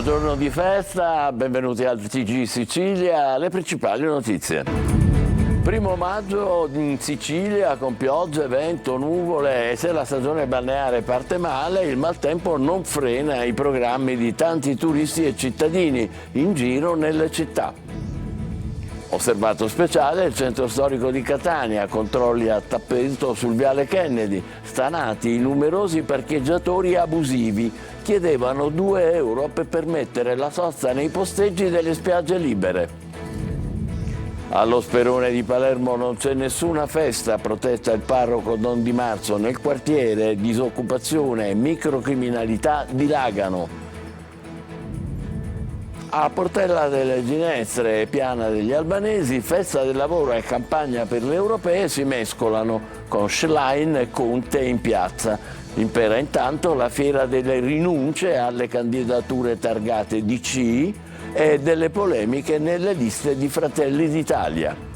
Buongiorno di festa, benvenuti al TG Sicilia, le principali notizie. 1° maggio in Sicilia con piogge, vento, nuvole e se la stagione balneare parte male, il maltempo non frena i programmi di tanti turisti e cittadini in giro nelle città. Osservato speciale il centro storico di Catania, controlli a tappeto sul viale Kennedy, stanati i numerosi parcheggiatori abusivi, chiedevano 2 euro per permettere la sosta nei posteggi delle spiagge libere. Allo Sperone di Palermo non c'è nessuna festa, protesta il parroco Don Di Marzo, nel quartiere disoccupazione e microcriminalità dilagano. A Portella delle Ginestre e Piana degli Albanesi, festa del lavoro e campagna per le europee si mescolano con Schlein e Conte in piazza. Impera intanto la fiera delle rinunce alle candidature targate DC e delle polemiche nelle liste di Fratelli d'Italia.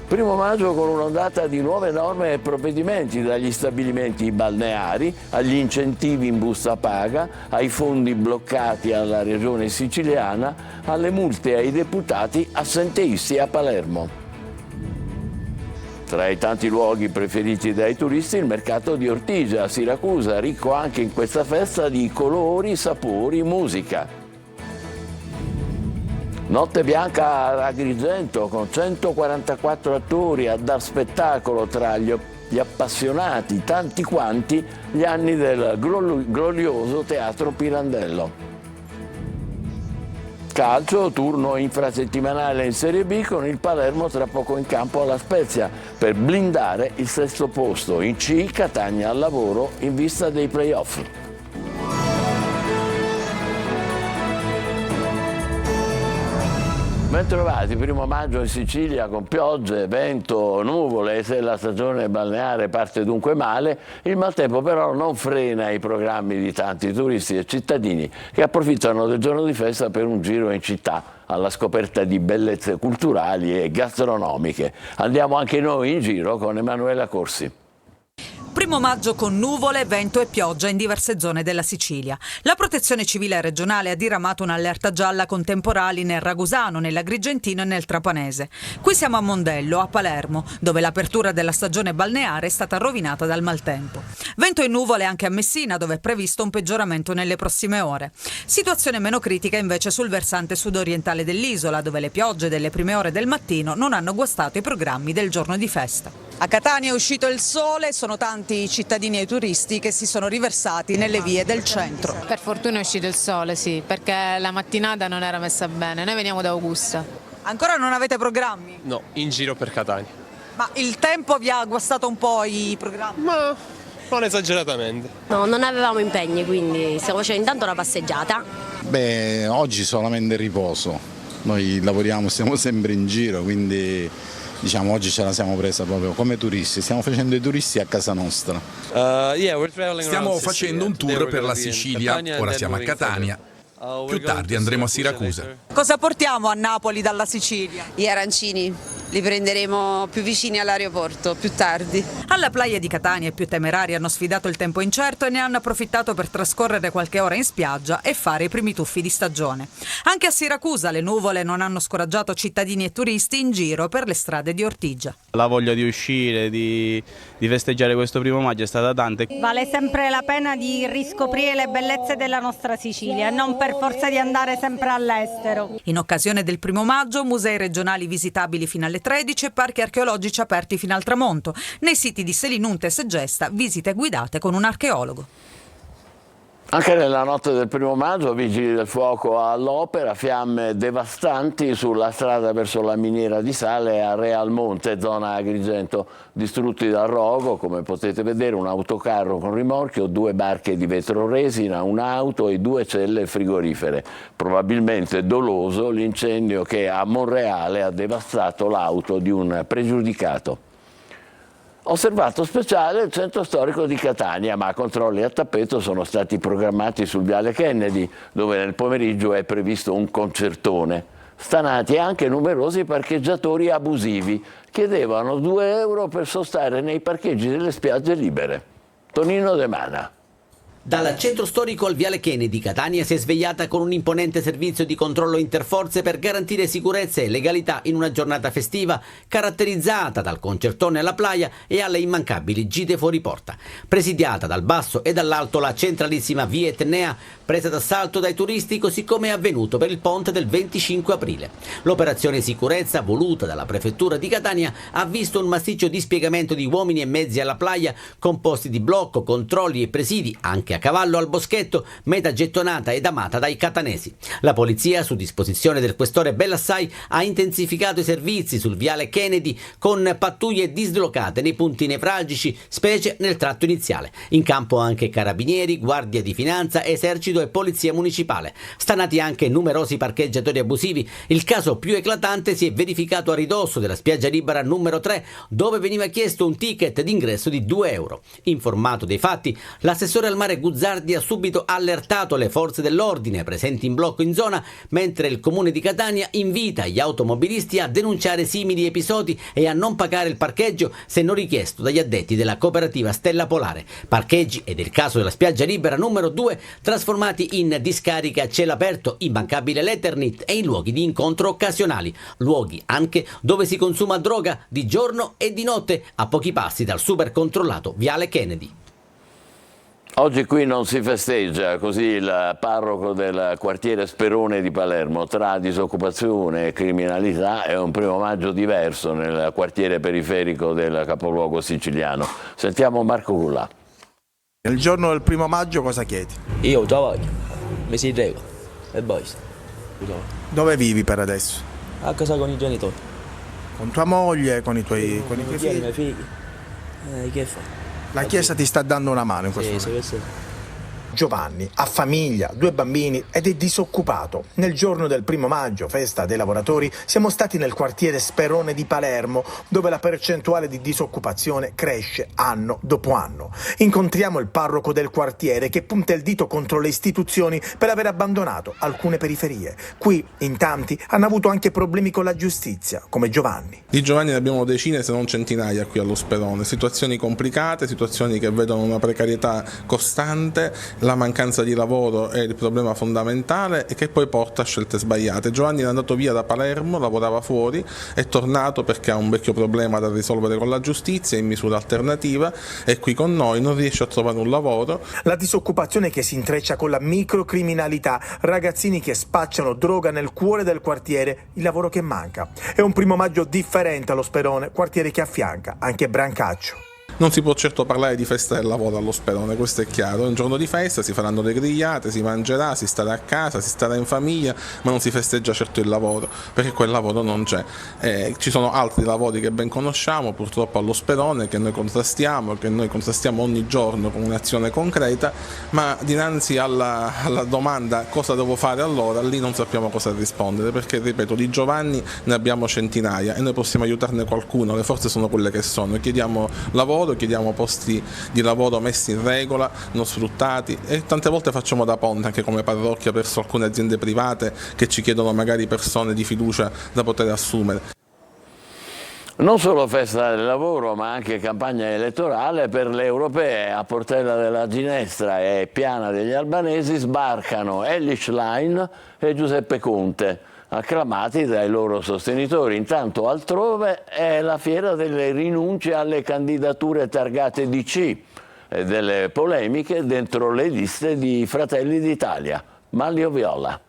1° maggio con un'ondata di nuove norme e provvedimenti dagli stabilimenti balneari, agli incentivi in busta paga, ai fondi bloccati alla regione siciliana, alle multe ai deputati assenteisti a Palermo. Tra i tanti luoghi preferiti dai turisti il mercato di Ortigia a Siracusa, ricco anche in questa festa di colori, sapori, musica. Notte bianca a Agrigento con 144 attori a dar spettacolo tra gli appassionati, tanti quanti, gli anni del glorioso Teatro Pirandello. Calcio, turno infrasettimanale in Serie B con il Palermo tra poco in campo alla Spezia per blindare il 6° posto. In C, Catania al lavoro in vista dei play-off. Bentrovati, 1° maggio in Sicilia con piogge, vento, nuvole e se la stagione balneare parte dunque male, il maltempo però non frena i programmi di tanti turisti e cittadini che approfittano del giorno di festa per un giro in città alla scoperta di bellezze culturali e gastronomiche. Andiamo anche noi in giro con Emanuela Corsi. 1° maggio con nuvole, vento e pioggia in diverse zone della Sicilia. La Protezione Civile regionale ha diramato un'allerta gialla con temporali nel Ragusano, nell'Agrigentino e nel Trapanese. Qui siamo a Mondello, a Palermo, dove l'apertura della stagione balneare è stata rovinata dal maltempo. Vento e nuvole anche a Messina, dove è previsto un peggioramento nelle prossime ore. Situazione meno critica invece sul versante sudorientale dell'isola, dove le piogge delle prime ore del mattino non hanno guastato i programmi del giorno di festa. A Catania è uscito il sole, sono tanti i cittadini e i turisti che si sono riversati nelle vie del centro. Per fortuna è uscito il sole, sì, perché la mattinata non era messa bene. Noi veniamo da Augusta. Ancora non avete programmi? No, in giro per Catania. Ma il tempo vi ha guastato un po' i programmi? Ma non esageratamente. No, non avevamo impegni, quindi stiamo facendo intanto una passeggiata. Beh, oggi solamente riposo. Noi lavoriamo, stiamo sempre in giro, quindi diciamo oggi ce la siamo presa proprio come turisti, stiamo facendo i turisti a casa nostra. Stiamo facendo un tour per la Sicilia, ora siamo a Catania, più tardi andremo a Siracusa. Cosa portiamo a Napoli dalla Sicilia? Gli arancini, li prenderemo più vicini all'aeroporto, più tardi. Alla playa di Catania i più temerari hanno sfidato il tempo incerto e ne hanno approfittato per trascorrere qualche ora in spiaggia e fare i primi tuffi di stagione. Anche a Siracusa le nuvole non hanno scoraggiato cittadini e turisti in giro per le strade di Ortigia. La voglia di uscire, di festeggiare questo 1° maggio è stata tanta. Vale sempre la pena di riscoprire le bellezze della nostra Sicilia, non per forza di andare sempre all'estero. In occasione del 1° maggio, musei regionali visitabili fino alle 13 e parchi archeologici aperti fino al tramonto. Nei siti di Selinunte e Segesta, visite guidate con un archeologo. Anche nella notte del 1° maggio, vigili del fuoco all'opera, fiamme devastanti sulla strada verso la miniera di sale a Realmonte, zona Agrigento, distrutti dal rogo, come potete vedere, un autocarro con rimorchio, 2 barche di vetro resina, un'auto e 2 celle frigorifere. Probabilmente doloso l'incendio che a Monreale ha devastato l'auto di un pregiudicato. Osservato speciale il centro storico di Catania, ma controlli a tappeto sono stati programmati sul viale Kennedy, dove nel pomeriggio è previsto un concertone. Stanati anche numerosi parcheggiatori abusivi, chiedevano 2 euro per sostare nei parcheggi delle spiagge libere. Tonino De Mana. Dal centro storico al Viale Kennedy, Catania si è svegliata con un imponente servizio di controllo interforze per garantire sicurezza e legalità in una giornata festiva caratterizzata dal concertone alla playa e alle immancabili gite fuori porta. Presidiata dal basso e dall'alto la centralissima via Etnea, presa d'assalto dai turisti, così come è avvenuto per il ponte del 25 aprile. L'operazione sicurezza, voluta dalla prefettura di Catania, ha visto un massiccio dispiegamento di uomini e mezzi alla playa, composti di blocco, controlli e presidi, anche a cavallo al Boschetto, meta gettonata ed amata dai catanesi. La polizia, su disposizione del questore Bellassai, ha intensificato i servizi sul Viale Kennedy con pattuglie dislocate nei punti nevralgici, specie nel tratto iniziale. In campo anche carabinieri, guardia di finanza, esercito e polizia municipale. Stanati anche numerosi parcheggiatori abusivi. Il caso più eclatante si è verificato a ridosso della spiaggia libera numero 3, dove veniva chiesto un ticket d'ingresso di 2 euro. Informato dei fatti, l'assessore al mare Guzzardi ha subito allertato le forze dell'ordine presenti in blocco in zona, mentre il comune di Catania invita gli automobilisti a denunciare simili episodi e a non pagare il parcheggio se non richiesto dagli addetti della cooperativa Stella Polare. Parcheggi, ed è il caso della spiaggia libera numero 2, trasformati in discariche a cielo aperto, immancabile l'Eternit e in luoghi di incontro occasionali, luoghi anche dove si consuma droga di giorno e di notte, a pochi passi dal super controllato Viale Kennedy. Oggi qui non si festeggia, così il parroco del quartiere Sperone di Palermo. Tra disoccupazione e criminalità è un 1° maggio diverso nel quartiere periferico del capoluogo siciliano. Sentiamo Marco Cullà. Il giorno del 1° maggio cosa chiedi? Io lavoro, mi si regolo e basta. Dove vivi per adesso? A casa con i genitori. Con tua moglie, con i tuoi figli? I miei figli. Che fa? La Chiesa ti sta dando una mano in questo momento. Sì. Giovanni ha famiglia, 2 bambini ed è disoccupato. Nel giorno del 1° maggio, festa dei lavoratori, siamo stati nel quartiere Sperone di Palermo, dove la percentuale di disoccupazione cresce anno dopo anno. Incontriamo il parroco del quartiere che punta il dito contro le istituzioni per aver abbandonato alcune periferie. Qui in tanti hanno avuto anche problemi con la giustizia, come Giovanni. Di Giovanni ne abbiamo decine se non centinaia qui allo Sperone, situazioni complicate, situazioni che vedono una precarietà costante. La mancanza di lavoro è il problema fondamentale e che poi porta a scelte sbagliate. Giovanni è andato via da Palermo, lavorava fuori, è tornato perché ha un vecchio problema da risolvere con la giustizia in misura alternativa, è qui con noi, non riesce a trovare un lavoro. La disoccupazione che si intreccia con la microcriminalità, ragazzini che spacciano droga nel cuore del quartiere, il lavoro che manca. È un 1° maggio differente allo Sperone, quartiere che affianca anche Brancaccio. Non si può certo parlare di festa del lavoro allo Sperone, questo è chiaro. È un giorno di festa, si faranno le grigliate, si mangerà, si starà a casa, si starà in famiglia, ma non si festeggia certo il lavoro, perché quel lavoro non c'è. Ci sono altri lavori che ben conosciamo, purtroppo allo Sperone, che noi contrastiamo ogni giorno con un'azione concreta, ma dinanzi alla domanda cosa devo fare allora, lì non sappiamo cosa rispondere, perché ripeto, di Giovanni ne abbiamo centinaia e noi possiamo aiutarne qualcuno, le forze sono quelle che sono, chiediamo lavoro, chiediamo posti di lavoro messi in regola, non sfruttati, e tante volte facciamo da ponte anche come parrocchia verso alcune aziende private che ci chiedono magari persone di fiducia da poter assumere. Non solo festa del lavoro, ma anche campagna elettorale per le europee. A Portella della Ginestra e Piana degli Albanesi sbarcano Elly Schlein e Giuseppe Conte, acclamati dai loro sostenitori. Intanto altrove è la fiera delle rinunce alle candidature targate DC e delle polemiche dentro le liste di Fratelli d'Italia. Manlio Viola.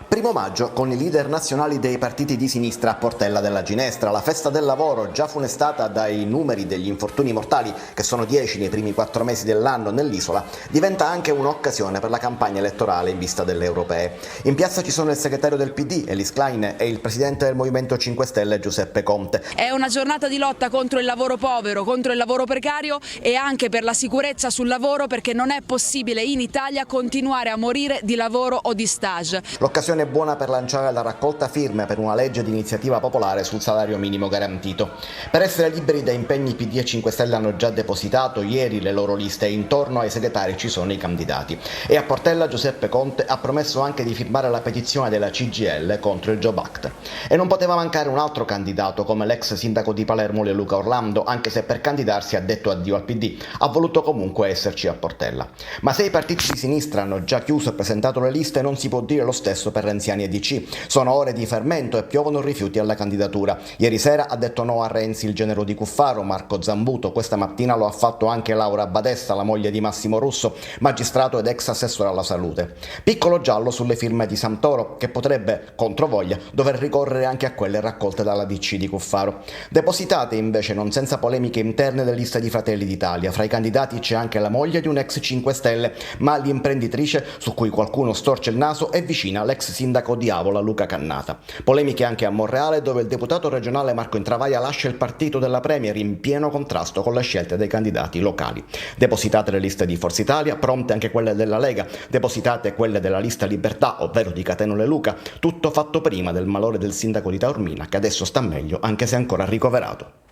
1° maggio con i leader nazionali dei partiti di sinistra a Portella della Ginestra. La festa del lavoro, già funestata dai numeri degli infortuni mortali, che sono 10 nei primi 4 mesi dell'anno nell'isola, diventa anche un'occasione per la campagna elettorale in vista delle europee. In piazza ci sono il segretario del PD, Elly Schlein, e il presidente del Movimento 5 Stelle, Giuseppe Conte. È una giornata di lotta contro il lavoro povero, contro il lavoro precario e anche per la sicurezza sul lavoro, perché non è possibile in Italia continuare a morire di lavoro o di stage. L'occasione occasione buona per lanciare la raccolta firme per una legge di iniziativa popolare sul salario minimo garantito. Per essere liberi da impegni, PD e 5 Stelle hanno già depositato ieri le loro liste e intorno ai segretari ci sono i candidati. E a Portella Giuseppe Conte ha promesso anche di firmare la petizione della CGIL contro il Job Act. E non poteva mancare un altro candidato come l'ex sindaco di Palermo Leoluca Orlando, anche se per candidarsi ha detto addio al PD, ha voluto comunque esserci a Portella. Ma se i partiti di sinistra hanno già chiuso e presentato le liste, non si può dire lo stesso per Renziani e DC. Sono ore di fermento e piovono rifiuti alla candidatura. Ieri sera ha detto no a Renzi il genero di Cuffaro, Marco Zambuto. Questa mattina lo ha fatto anche Laura Badessa, la moglie di Massimo Russo, magistrato ed ex assessore alla salute. Piccolo giallo sulle firme di Santoro, che potrebbe, controvoglia, dover ricorrere anche a quelle raccolte dalla DC di Cuffaro. Depositate invece, non senza polemiche interne, le liste di Fratelli d'Italia. Fra i candidati c'è anche la moglie di un ex 5 Stelle, ma l'imprenditrice su cui qualcuno storce il naso è vicina all'ex sindaco di Avola Luca Cannata. Polemiche anche a Monreale, dove il deputato regionale Marco Intravaglia lascia il partito della Premier in pieno contrasto con le scelte dei candidati locali. Depositate le liste di Forza Italia, pronte anche quelle della Lega, depositate quelle della lista Libertà, ovvero di Cateno Leluca, tutto fatto prima del malore del sindaco di Taormina, che adesso sta meglio anche se ancora ricoverato.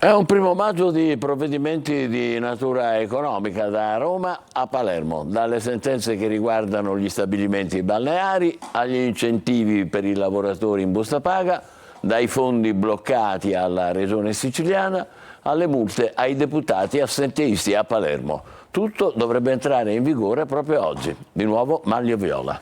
È un primo maggio di provvedimenti di natura economica da Roma a Palermo, dalle sentenze che riguardano gli stabilimenti balneari agli incentivi per i lavoratori in busta paga, dai fondi bloccati alla Regione siciliana alle multe ai deputati assenteisti a Palermo. Tutto dovrebbe entrare in vigore proprio oggi. Di nuovo Maglio Viola.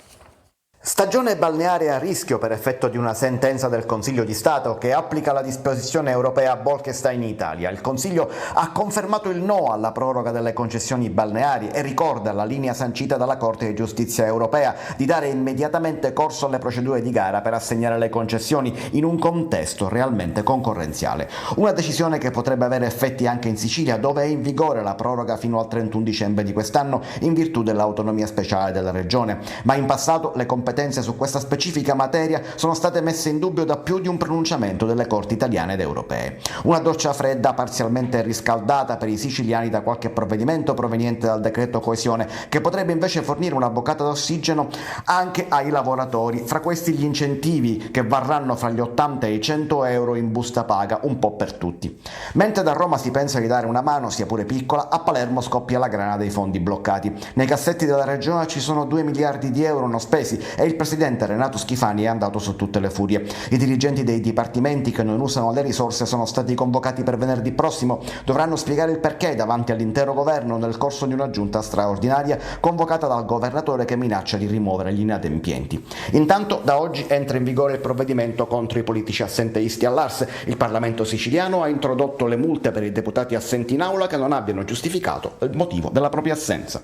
Stagione balneare a rischio per effetto di una sentenza del Consiglio di Stato che applica la disposizione europea Bolkestein in Italia. Il Consiglio ha confermato il no alla proroga delle concessioni balneari e ricorda la linea sancita dalla Corte di Giustizia europea di dare immediatamente corso alle procedure di gara per assegnare le concessioni in un contesto realmente concorrenziale. Una decisione che potrebbe avere effetti anche in Sicilia, dove è in vigore la proroga fino al 31 dicembre di quest'anno in virtù dell'autonomia speciale della regione. Ma in passato le competenze su questa specifica materia sono state messe in dubbio da più di un pronunciamento delle corti italiane ed europee. Una doccia fredda parzialmente riscaldata per i siciliani da qualche provvedimento proveniente dal decreto coesione, che potrebbe invece fornire una boccata d'ossigeno anche ai lavoratori. Fra questi gli incentivi che varranno fra gli 80 e i 100 euro in busta paga, un po' per tutti. Mentre da Roma si pensa di dare una mano, sia pure piccola, a Palermo scoppia la grana dei fondi bloccati. Nei cassetti della regione ci sono 2 miliardi di euro non spesi e il presidente Renato Schifani è andato su tutte le furie. I dirigenti dei dipartimenti che non usano le risorse sono stati convocati per venerdì prossimo. Dovranno spiegare il perché davanti all'intero governo nel corso di una giunta straordinaria convocata dal governatore, che minaccia di rimuovere gli inadempienti. Intanto da oggi entra in vigore il provvedimento contro i politici assenteisti all'Ars. Il Parlamento siciliano ha introdotto le multe per i deputati assenti in aula che non abbiano giustificato il motivo della propria assenza.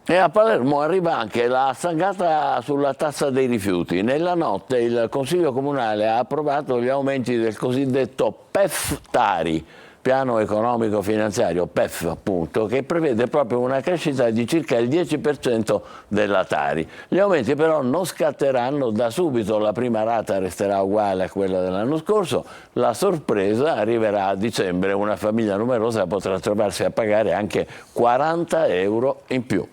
E a Palermo arriva anche la stangata sulla tassa dei rifiuti. Nella notte il Consiglio Comunale ha approvato gli aumenti del cosiddetto PEF-Tari, piano economico finanziario, PEF appunto, che prevede proprio una crescita di circa il 10% della Tari. Gli aumenti però non scatteranno da subito, la prima rata resterà uguale a quella dell'anno scorso, la sorpresa arriverà a dicembre, una famiglia numerosa potrà trovarsi a pagare anche 40 euro in più.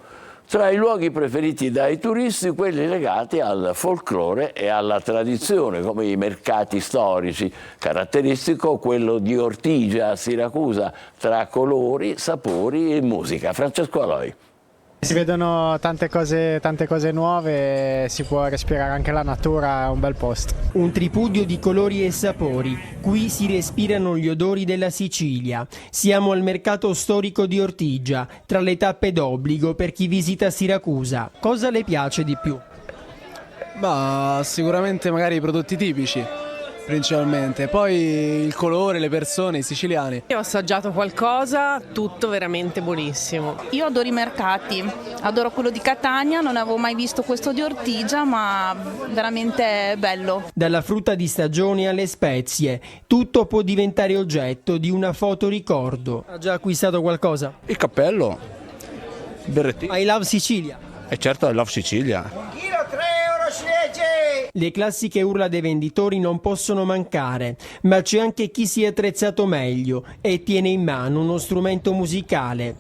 Tra i luoghi preferiti dai turisti, quelli legati al folklore e alla tradizione, come i mercati storici, caratteristico quello di Ortigia a Siracusa, tra colori, sapori e musica. Francesco Aloi. Si vedono tante cose nuove, si può respirare anche la natura, è un bel posto. Un tripudio di colori e sapori, qui si respirano gli odori della Sicilia. Siamo al mercato storico di Ortigia, tra le tappe d'obbligo per chi visita Siracusa. Cosa le piace di più? Sicuramente magari i prodotti tipici. Principalmente, poi il colore, le persone, i siciliani. Io ho assaggiato qualcosa, tutto veramente buonissimo. Io adoro i mercati, adoro quello di Catania, non avevo mai visto questo di Ortigia, ma veramente bello. Dalla frutta di stagione alle spezie, tutto può diventare oggetto di una foto ricordo. Ha già acquistato qualcosa? Il cappello, il berrettino. I Love Sicilia. E certo, I Love Sicilia. Le classiche urla dei venditori non possono mancare, ma c'è anche chi si è attrezzato meglio e tiene in mano uno strumento musicale.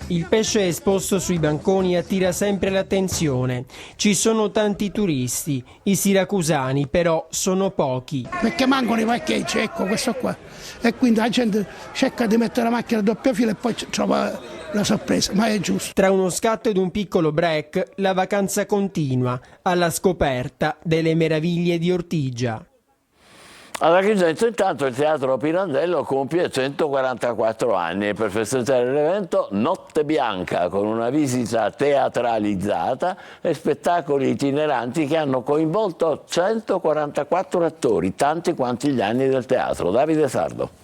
Il pesce esposto sui banconi attira sempre l'attenzione. Ci sono tanti turisti, i siracusani però sono pochi. Perché mancano i parcheggi, ecco questo qua. E quindi la gente cerca di mettere la macchina a doppia fila e poi trova la sorpresa, ma è giusto. Tra uno scatto ed un piccolo break, la vacanza continua, alla scoperta delle meraviglie di Ortigia. Ad Agrigento intanto il Teatro Pirandello compie 144 anni e per festeggiare l'evento Notte Bianca con una visita teatralizzata e spettacoli itineranti che hanno coinvolto 144 attori, tanti quanti gli anni del teatro. Davide Sardo.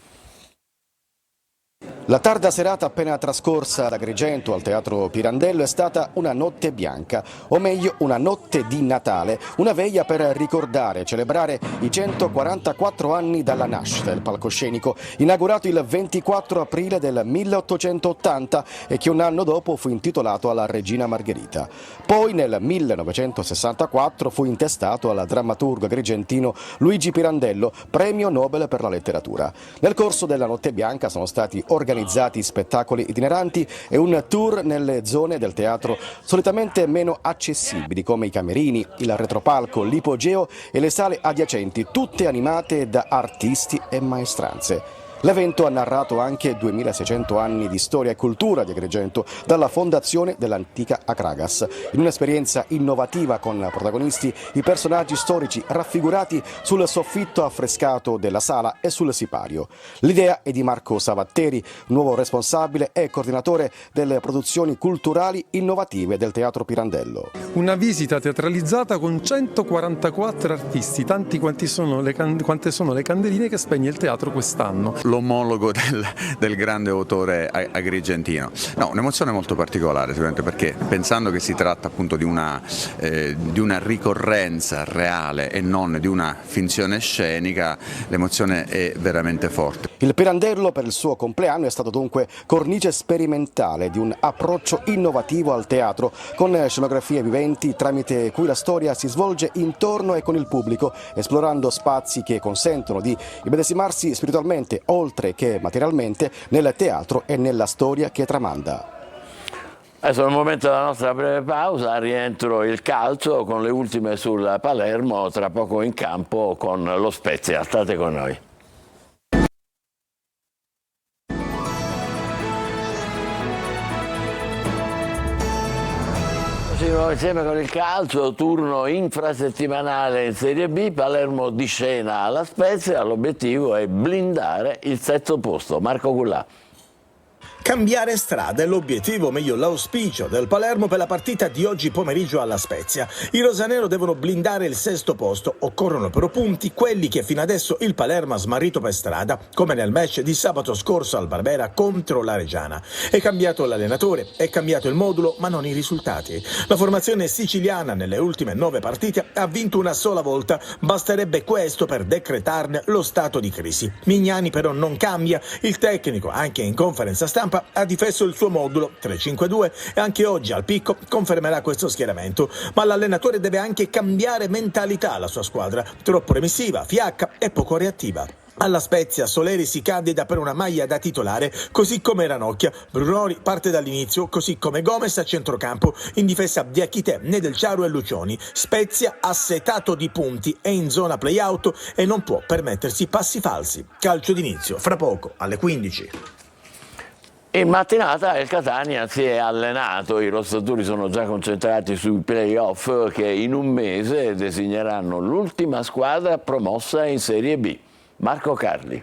La tarda serata appena trascorsa ad Agrigento al Teatro Pirandello è stata una notte bianca, o meglio una notte di Natale, una veglia per ricordare e celebrare i 144 anni dalla nascita del palcoscenico, inaugurato il 24 aprile del 1880 e che un anno dopo fu intitolato alla Regina Margherita. Poi nel 1964 fu intestato al drammaturgo agrigentino Luigi Pirandello, premio Nobel per la letteratura. Nel corso della notte bianca sono stati organizzati spettacoli itineranti e un tour nelle zone del teatro solitamente meno accessibili come i camerini, il retropalco, l'ipogeo e le sale adiacenti, tutte animate da artisti e maestranze. L'evento ha narrato anche 2600 anni di storia e cultura di Agrigento dalla fondazione dell'antica Akragas, in un'esperienza innovativa con protagonisti i personaggi storici raffigurati sul soffitto affrescato della sala e sul sipario. L'idea è di Marco Savatteri, nuovo responsabile e coordinatore delle produzioni culturali innovative del Teatro Pirandello. Una visita teatralizzata con 144 artisti, tanti quante sono le candeline che spegne il teatro quest'anno. L'omologo del grande autore agrigentino. No, un'emozione molto particolare sicuramente, perché pensando che si tratta appunto di una ricorrenza reale e non di una finzione scenica, l'emozione è veramente forte. Il Pirandello per il suo compleanno è stato dunque cornice sperimentale di un approccio innovativo al teatro, con scenografie viventi tramite cui la storia si svolge intorno e con il pubblico, esplorando spazi che consentono di immedesimarsi spiritualmente oltre che materialmente nel teatro e nella storia che tramanda. Adesso è il momento della nostra breve pausa, rientro il calcio con le ultime sul Palermo, tra poco in campo con lo Spezia. State con noi. Insieme con il calcio, turno infrasettimanale in Serie B, Palermo di scena alla Spezia, l'obiettivo è blindare il sesto posto. Marco Gullà. Cambiare strada è l'obiettivo, o meglio l'auspicio del Palermo per la partita di oggi pomeriggio alla Spezia. I rosanero devono blindare il sesto posto, occorrono però punti, quelli che fino adesso il Palermo ha smarrito per strada, come nel match di sabato scorso al Barbera contro la Reggiana. È cambiato l'allenatore, è cambiato il modulo, ma non i risultati. La formazione siciliana nelle ultime 9 partite ha vinto una sola volta, basterebbe questo per decretarne lo stato di crisi. Mignani però non cambia, il tecnico anche in conferenza stampa ha difeso il suo modulo 3-5-2 e anche oggi al picco confermerà questo schieramento, ma l'allenatore deve anche cambiare mentalità alla sua squadra, troppo remissiva, fiacca e poco reattiva. Alla Spezia Soleri si candida per una maglia da titolare, così come Ranocchia. Brunori parte dall'inizio, così come Gomez a centrocampo, in difesa Diachité, Nedelciaro e Lucioni. Spezia assetato di punti, è in zona play-out e non può permettersi passi falsi. Calcio d'inizio, fra poco, alle 15. In mattinata il Catania si è allenato, i rossatori sono già concentrati sui play-off che in un mese designeranno l'ultima squadra promossa in Serie B. Marco Carli.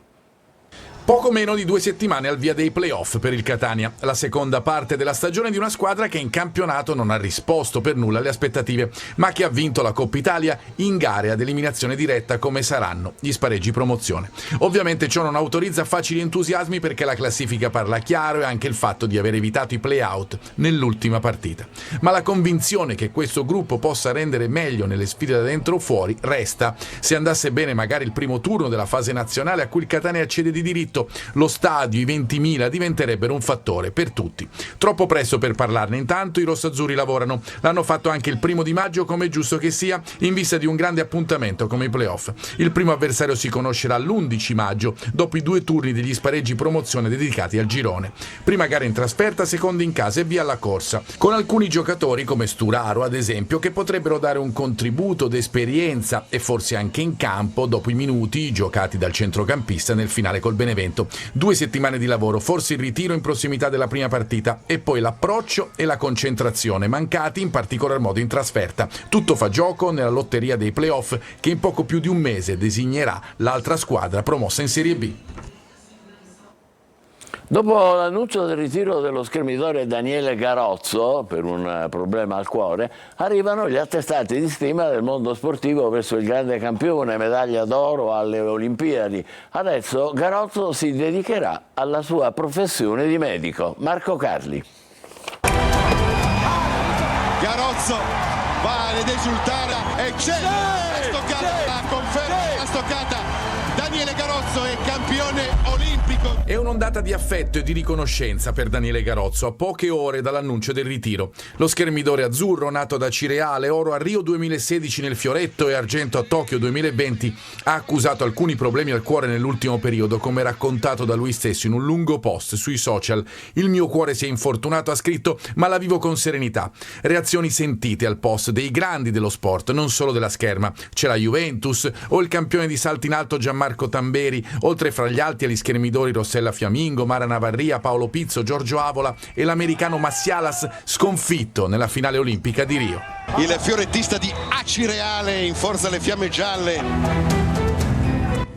Poco meno di 2 settimane al via dei playoff per il Catania, la seconda parte della stagione di una squadra che in campionato non ha risposto per nulla alle aspettative, ma che ha vinto la Coppa Italia in gare ad eliminazione diretta come saranno gli spareggi promozione. Ovviamente ciò non autorizza facili entusiasmi perché la classifica parla chiaro e anche il fatto di aver evitato i play-out nell'ultima partita. Ma la convinzione che questo gruppo possa rendere meglio nelle sfide da dentro o fuori resta. Se andasse bene magari il primo turno della fase nazionale a cui il Catania accede di diritto, questo lo stadio, i 20.000 diventerebbero un fattore per tutti. Troppo presto per parlarne, intanto i rossazzurri lavorano. L'hanno fatto anche il 1° maggio, come è giusto che sia, in vista di un grande appuntamento come i playoff. Il primo avversario si conoscerà l'11 maggio, dopo i 2 turni degli spareggi promozione dedicati al girone. Prima gara in trasferta, seconda in casa e via alla corsa, con alcuni giocatori come Sturaro ad esempio che potrebbero dare un contributo d'esperienza e forse anche in campo dopo i minuti giocati dal centrocampista nel finale col Benevento. 2 settimane di lavoro, forse il ritiro in prossimità della prima partita e poi l'approccio e la concentrazione, mancati in particolar modo in trasferta. Tutto fa gioco nella lotteria dei playoff che in poco più di un mese designerà l'altra squadra promossa in Serie B. Dopo l'annuncio del ritiro dello schermidore Daniele Garozzo per un problema al cuore, arrivano gli attestati di stima del mondo sportivo verso il grande campione, medaglia d'oro alle Olimpiadi. Adesso Garozzo si dedicherà alla sua professione di medico. Marco Carli. Garozzo va ad esultare e c'è la stoccata, la conferma la stoccata. Daniele Garozzo è campione olimpico. È un'ondata di affetto e di riconoscenza per Daniele Garozzo a poche ore dall'annuncio del ritiro. Lo schermidore azzurro, nato da Cireale, oro a Rio 2016 nel fioretto e argento a Tokyo 2020, ha accusato alcuni problemi al cuore nell'ultimo periodo, come raccontato da lui stesso in un lungo post sui social. Il mio cuore si è infortunato, ha scritto, ma la vivo con serenità. Reazioni sentite al post dei grandi dello sport, non solo della scherma. C'è la Juventus o il campione di salto in alto Gianmarco Tamberi, oltre fra gli alti agli schermidori Rossella Fiamingo, Mara Navarria, Paolo Pizzo, Giorgio Avola e l'americano Massialas, sconfitto nella finale olimpica di Rio. Il fiorettista di Acireale in forza alle fiamme gialle.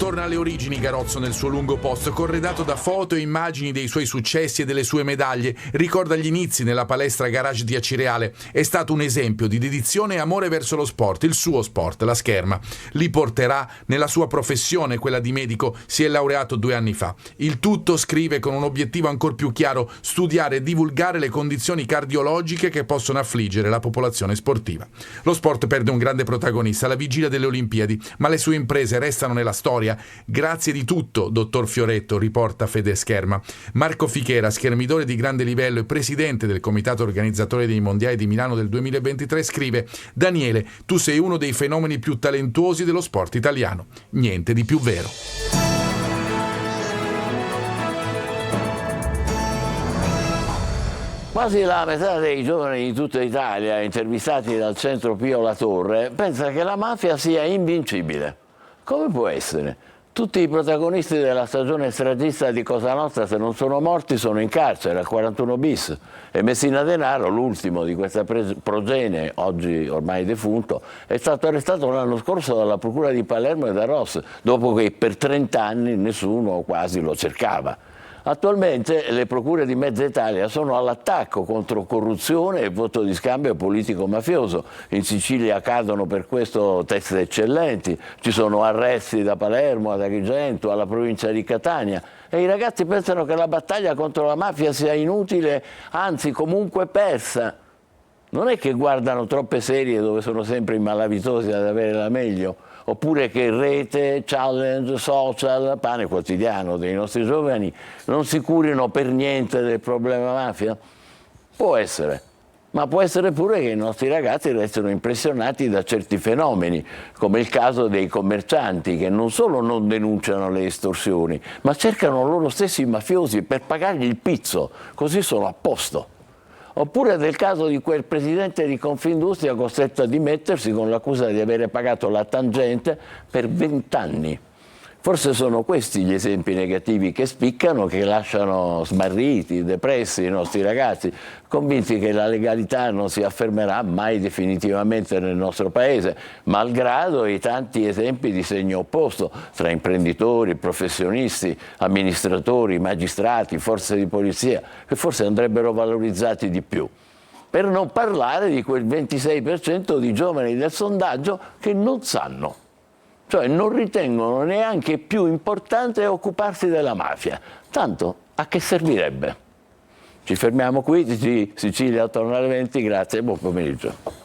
Torna alle origini Garozzo nel suo lungo post, corredato da foto e immagini dei suoi successi e delle sue medaglie. Ricorda gli inizi nella palestra Garage di Acireale. È stato un esempio di dedizione e amore verso lo sport, il suo sport, la scherma. Li porterà nella sua professione, quella di medico. Si è laureato 2 anni fa. Il tutto, scrive, con un obiettivo ancor più chiaro: studiare e divulgare le condizioni cardiologiche che possono affliggere la popolazione sportiva. Lo sport perde un grande protagonista alla vigilia delle Olimpiadi, ma le sue imprese restano nella storia. Grazie di tutto, dottor Fioretto, riporta Fede Scherma. Marco Fichera, schermidore di grande livello e presidente del comitato organizzatore dei mondiali di Milano del 2023, scrive: Daniele, tu sei uno dei fenomeni più talentuosi dello sport italiano. Niente di più vero. Quasi la metà dei giovani di tutta Italia, intervistati dal Centro Pio La Torre, pensa che la mafia sia invincibile. Come può essere? Tutti i protagonisti della stagione stradista di Cosa Nostra, se non sono morti, sono in carcere al 41 bis. E Messina Denaro, l'ultimo di questa progenie, oggi ormai defunto, è stato arrestato l'anno scorso dalla Procura di Palermo e da Ross, dopo che per 30 anni nessuno o quasi lo cercava. Attualmente le procure di mezza Italia sono all'attacco contro corruzione e voto di scambio politico-mafioso. In Sicilia cadono per questo teste eccellenti, ci sono arresti da Palermo ad Agrigento alla provincia di Catania e i ragazzi pensano che la battaglia contro la mafia sia inutile, anzi comunque persa. Non è che guardano troppe serie dove sono sempre i malavitosi ad avere la meglio, oppure che rete, challenge, social, pane quotidiano dei nostri giovani non si curino per niente del problema mafia? Può essere, ma può essere pure che i nostri ragazzi restino impressionati da certi fenomeni, come il caso dei commercianti che non solo non denunciano le estorsioni, ma cercano loro stessi i mafiosi per pagargli il pizzo, così sono a posto. Oppure del caso di quel presidente di Confindustria costretto a dimettersi con l'accusa di avere pagato la tangente per 20 anni. Forse sono questi gli esempi negativi che spiccano, che lasciano smarriti, depressi i nostri ragazzi, convinti che la legalità non si affermerà mai definitivamente nel nostro paese, malgrado i tanti esempi di segno opposto tra imprenditori, professionisti, amministratori, magistrati, forze di polizia, che forse andrebbero valorizzati di più. Per non parlare di quel 26% di giovani del sondaggio che non sanno. Cioè non ritengono neanche più importante occuparsi della mafia. Tanto a che servirebbe? Ci fermiamo qui, Sicilia torna alle 20, grazie e buon pomeriggio.